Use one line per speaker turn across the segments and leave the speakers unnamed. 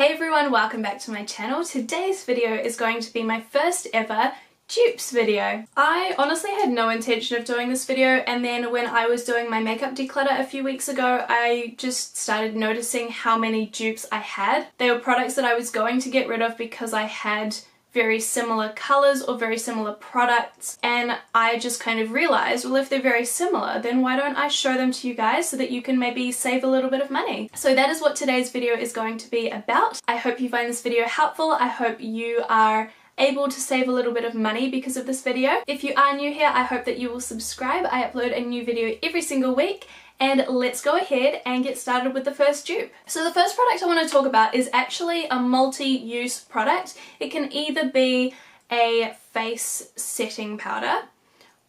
Hey everyone, welcome back to my channel. Today's video is going to be my first ever dupes video. I honestly had no intention of doing this video, and then when I was doing my makeup declutter a few weeks ago, I just started noticing how many dupes I had. They were products that I was going to get rid of because I had very similar colours or very similar products, and I just kind of realised, well, if they're very similar, then why don't I show them to you guys so that you can maybe save a little bit of money. So that is what today's video is going to be about. I hope you find this video helpful. I hope you are able to save a little bit of money because of this video. If you are new here, I hope that you will subscribe. I upload a new video every single week. And let's go ahead and get started with the first dupe. So the first product I want to talk about is actually a multi-use product. It can either be a face setting powder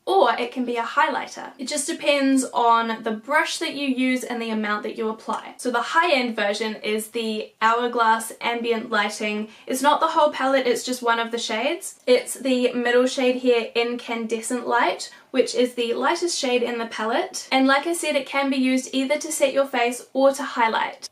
or it can be a highlighter. It just depends on the brush that you use and the amount that you apply. So the high-end version is the Hourglass Ambient Lighting. It's not the whole palette, it's just one of the shades. It's the middle shade here, Incandescent Light, which is the lightest shade in the palette. And like I said, it can be used either to set your face or to highlight.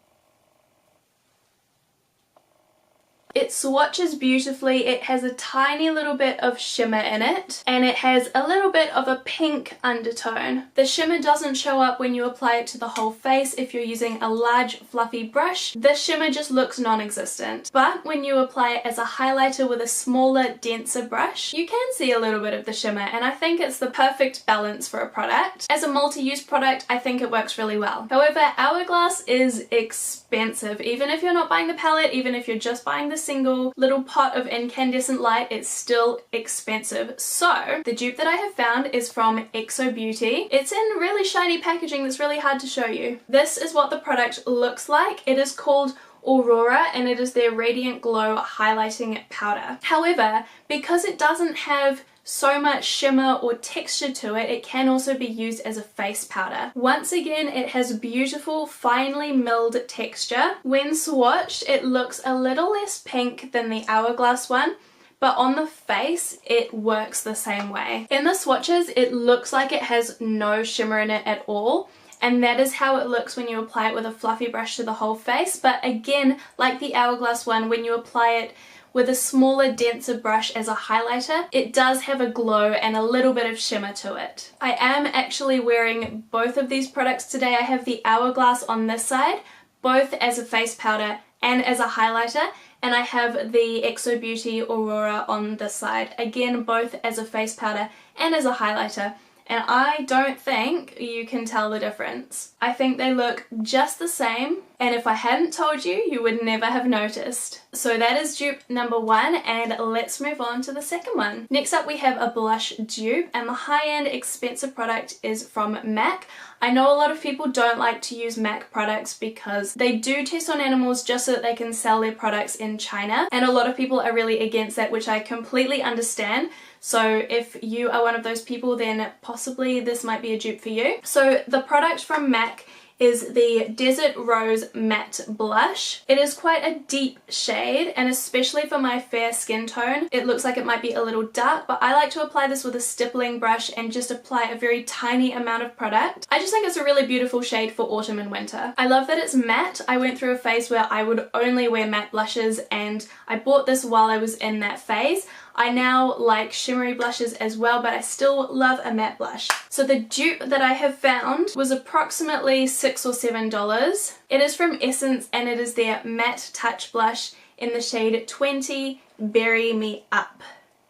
It swatches beautifully. It has a tiny little bit of shimmer in it, and it has a little bit of a pink undertone. The shimmer doesn't show up when you apply it to the whole face if you're using a large fluffy brush. The shimmer just looks non-existent. But when you apply it as a highlighter with a smaller, denser brush, you can see a little bit of the shimmer, and I think it's the perfect balance for a product. As a multi-use product, I think it works really well. However, Hourglass is expensive. Even if you're not buying the palette, even if you're just buying the single little pot of incandescent light, it's still expensive. So the dupe that I have found is from XoBeauty. It's in really shiny packaging that's really hard to show you. This is what the product looks like. It is called Aurora, and it is their Radiant Glow highlighting powder. However, because it doesn't have so much shimmer or texture to it, it can also be used as a face powder. Once again, it has beautiful, finely milled texture. When swatched, it looks a little less pink than the Hourglass one, but on the face, it works the same way. In the swatches, it looks like it has no shimmer in it at all, and that is how it looks when you apply it with a fluffy brush to the whole face. But again, like the Hourglass one, when you apply it with a smaller, denser brush as a highlighter, it does have a glow and a little bit of shimmer to it. I am actually wearing both of these products today. I have the Hourglass on this side, both as a face powder and as a highlighter, and I have the XoBeauty Aurora on this side, again both as a face powder and as a highlighter. And I don't think you can tell the difference. I think they look just the same, and if I hadn't told you, you would never have noticed. So that is dupe number one, and let's move on to the second one. Next up we have a blush dupe, and the high-end expensive product is from MAC. I know a lot of people don't like to use MAC products because they do test on animals just so that they can sell their products in China, and a lot of people are really against that, which I completely understand. So if you are one of those people, then possibly this might be a dupe for you. So the product from MAC is the Desert Rose Matte Blush. It is quite a deep shade, and especially for my fair skin tone, it looks like it might be a little dark, but I like to apply this with a stippling brush and just apply a very tiny amount of product. I just think it's a really beautiful shade for autumn and winter. I love that it's matte. I went through a phase where I would only wear matte blushes, and I bought this while I was in that phase. I now like shimmery blushes as well, but I still love a matte blush. So the dupe that I have found was approximately $6 or $7. It is from Essence, and it is their Matte Touch Blush in the shade 20 Bury Me Up.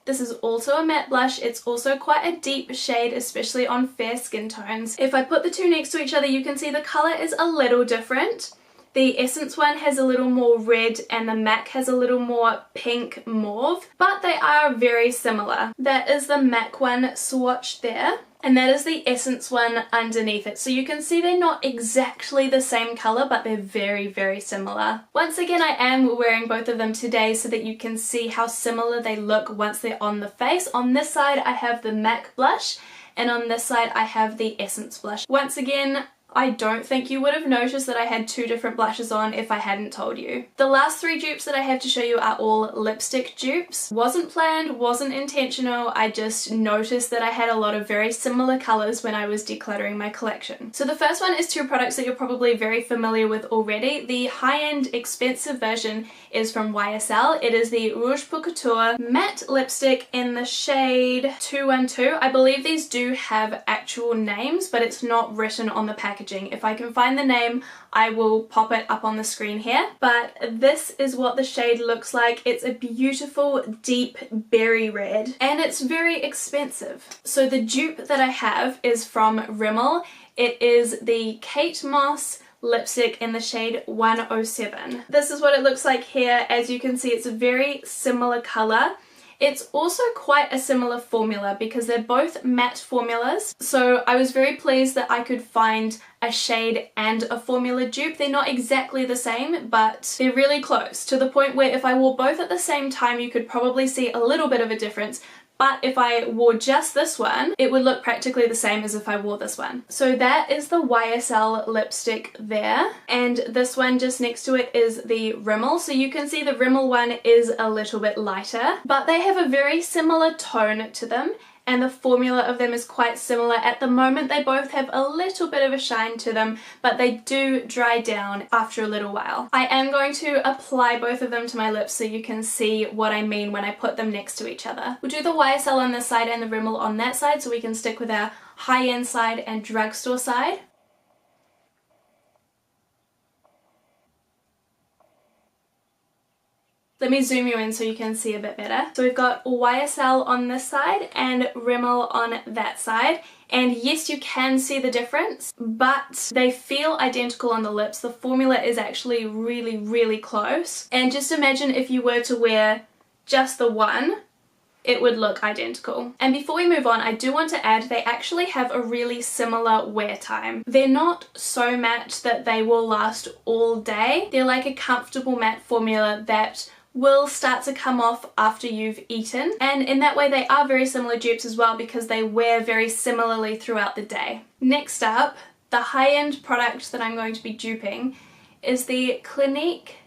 This is also a matte blush. It's also quite a deep shade, especially on fair skin tones. If I put the two next to each other, you can see the colour is a little different. The Essence one has a little more red and the MAC has a little more pink mauve, but they are very similar. That is the MAC one swatched there, and that is the Essence one underneath it. So you can see they're not exactly the same colour, but they're very, very similar. Once again, I am wearing both of them today so that you can see how similar they look once they're on the face. On this side, I have the MAC blush, and on this side, I have the Essence blush. Once again, I don't think you would have noticed that I had two different blushes on if I hadn't told you. The last three dupes that I have to show you are all lipstick dupes. Wasn't planned, wasn't intentional, I just noticed that I had a lot of very similar colours when I was decluttering my collection. So the first one is two products that you're probably very familiar with already. The high-end expensive version is from YSL. It is the Rouge pour Couture matte lipstick in the shade 212. I believe these do have actual names, but it's not written on the packaging. If I can find the name, I will pop it up on the screen here. But this is what the shade looks like. It's a beautiful deep berry red and it's very expensive. So the dupe that I have is from Rimmel. It is the Kate Moss lipstick in the shade 107. This is what it looks like here. As you can see, it's a very similar colour. It's also quite a similar formula because they're both matte formulas. So I was very pleased that I could find a shade and a formula dupe. They're not exactly the same, but they're really close, to the point where if I wore both at the same time, you could probably see a little bit of a difference. But if I wore just this one, it would look practically the same as if I wore this one. So that is the YSL lipstick there. And this one just next to it is the Rimmel. So you can see the Rimmel one is a little bit lighter, but they have a very similar tone to them. And the formula of them is quite similar. At the moment they both have a little bit of a shine to them, but they do dry down after a little while. I am going to apply both of them to my lips so you can see what I mean when I put them next to each other. We'll do the YSL on this side and the Rimmel on that side so we can stick with our high-end side and drugstore side. Let me zoom you in so you can see a bit better. So we've got YSL on this side and Rimmel on that side. And yes, you can see the difference, but they feel identical on the lips. The formula is actually really, really close. And just imagine if you were to wear just the one, it would look identical. And before we move on, I do want to add they actually have a really similar wear time. They're not so matte that they will last all day. They're like a comfortable matte formula that will start to come off after you've eaten, and in that way they are very similar dupes as well because they wear very similarly throughout the day. Next up, the high-end product that I'm going to be duping is the Clinique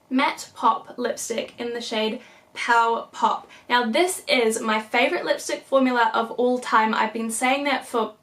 Matte Pop lipstick in the shade Pow Pop. Now this is my favourite lipstick formula of all time. I've been saying that for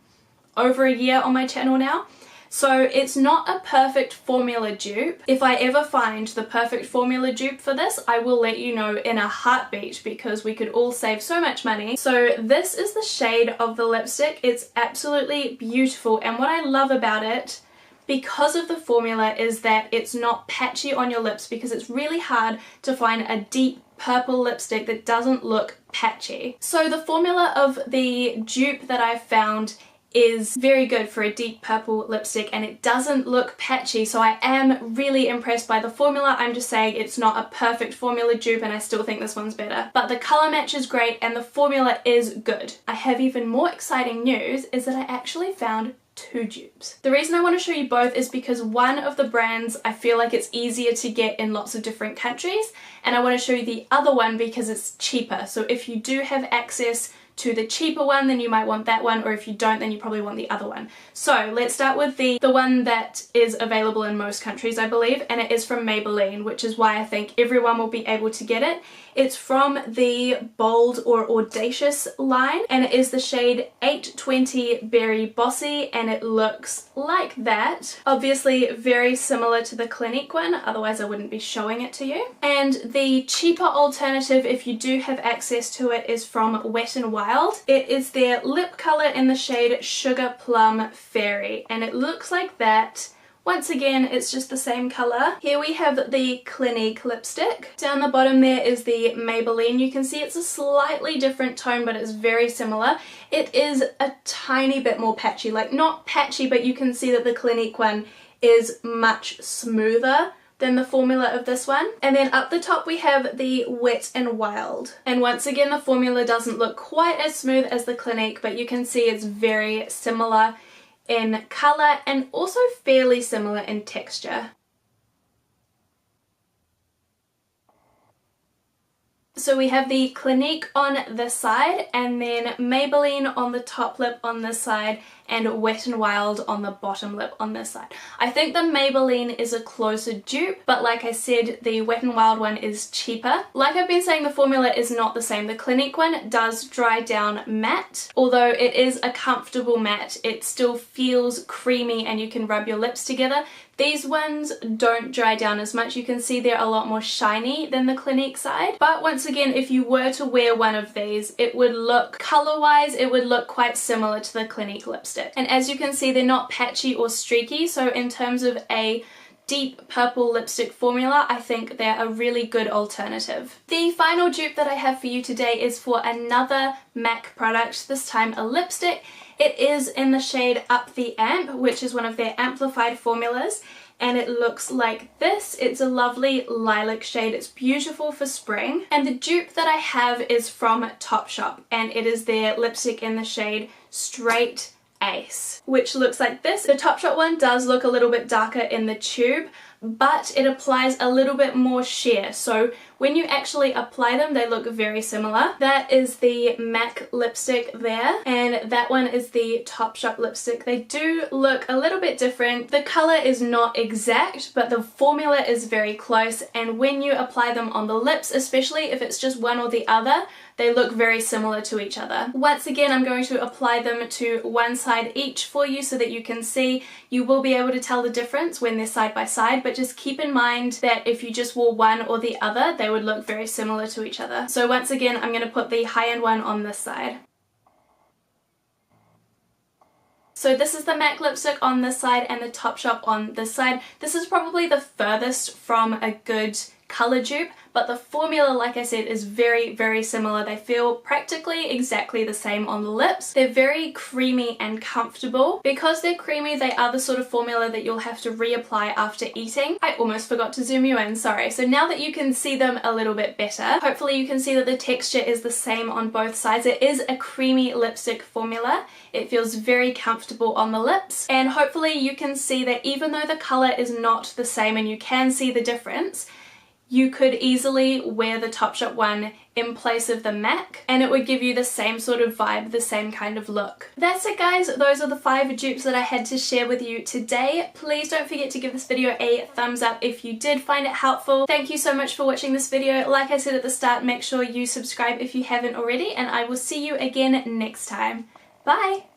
over a year on my channel now. So it's not a perfect formula dupe. If I ever find the perfect formula dupe for this, I will let you know in a heartbeat because we could all save so much money. So this is the shade of the lipstick. It's absolutely beautiful, and what I love about it, because of the formula, is that it's not patchy on your lips, because it's really hard to find a deep purple lipstick that doesn't look patchy. So the formula of the dupe that I've found is very good for a deep purple lipstick and it doesn't look patchy, so I am really impressed by the formula. I'm just saying it's not a perfect formula dupe and I still think this one's better. But the colour match is great and the formula is good. I have even more exciting news, is that I actually found two dupes. The reason I want to show you both is because one of the brands I feel like it's easier to get in lots of different countries, and I want to show you the other one because it's cheaper. So if you do have access to the cheaper one, then you might want that one, or if you don't, then you probably want the other one. So let's start with the one that is available in most countries, I believe, and it is from Maybelline, which is why I think everyone will be able to get it. It's from the Bold or Audacious line, and it is the shade 820 Berry Bossy, and it looks like that. Obviously very similar to the Clinique one, otherwise I wouldn't be showing it to you. And the cheaper alternative, if you do have access to it, is from Wet n Wild. It is their lip colour in the shade Sugar Plum Fairy, and it looks like that. Once again, it's just the same colour. Here we have the Clinique lipstick. Down the bottom there is the Maybelline. You can see it's a slightly different tone, but it's very similar. It is a tiny bit more patchy, like not patchy, but you can see that the Clinique one is much smoother than the formula of this one. And then up the top we have the Wet n Wild. And once again, the formula doesn't look quite as smooth as the Clinique, but you can see it's very similar in colour and also fairly similar in texture. So we have the Clinique on this side and then Maybelline on the top lip on this side, and Wet n Wild on the bottom lip on this side. I think the Maybelline is a closer dupe, but like I said, the Wet n Wild one is cheaper. Like I've been saying, the formula is not the same. The Clinique one does dry down matte. Although it is a comfortable matte, it still feels creamy and you can rub your lips together. These ones don't dry down as much. You can see they're a lot more shiny than the Clinique side. But once again, if you were to wear one of these, it would look, color-wise, it would look quite similar to the Clinique lipstick. And as you can see, they're not patchy or streaky, so in terms of a deep purple lipstick formula, I think they're a really good alternative. The final dupe that I have for you today is for another MAC product, this time a lipstick. It is in the shade Up the Amp, which is one of their amplified formulas, and it looks like this. It's a lovely lilac shade. It's beautiful for spring. And the dupe that I have is from Topshop, and it is their lipstick in the shade Straight Ace, which looks like this. The Topshop one does look a little bit darker in the tube, but it applies a little bit more sheer, so when you actually apply them, they look very similar. That is the MAC lipstick there, and that one is the Topshop lipstick. They do look a little bit different. The color is not exact, but the formula is very close, and when you apply them on the lips, especially if it's just one or the other, they look very similar to each other. Once again, I'm going to apply them to one side each for you so that you can see. You will be able to tell the difference when they're side by side, but just keep in mind that if you just wore one or the other, they would look very similar to each other. So once again, I'm going to put the high-end one on this side. So this is the MAC lipstick on this side and the Topshop on this side. This is probably the furthest from a good color dupe, but the formula, like I said, is very, very similar. They feel practically exactly the same on the lips. They're very creamy and comfortable. Because they're creamy, they are the sort of formula that you'll have to reapply after eating. I almost forgot to zoom you in, sorry. So now that you can see them a little bit better, hopefully you can see that the texture is the same on both sides. It is a creamy lipstick formula. It feels very comfortable on the lips, and hopefully you can see that even though the color is not the same and you can see the difference, you could easily wear the Topshop one in place of the MAC and it would give you the same sort of vibe, the same kind of look. That's it guys, those are the 5 dupes that I had to share with you today. Please don't forget to give this video a thumbs up if you did find it helpful. Thank you so much for watching this video. Like I said at the start, make sure you subscribe if you haven't already, and I will see you again next time. Bye!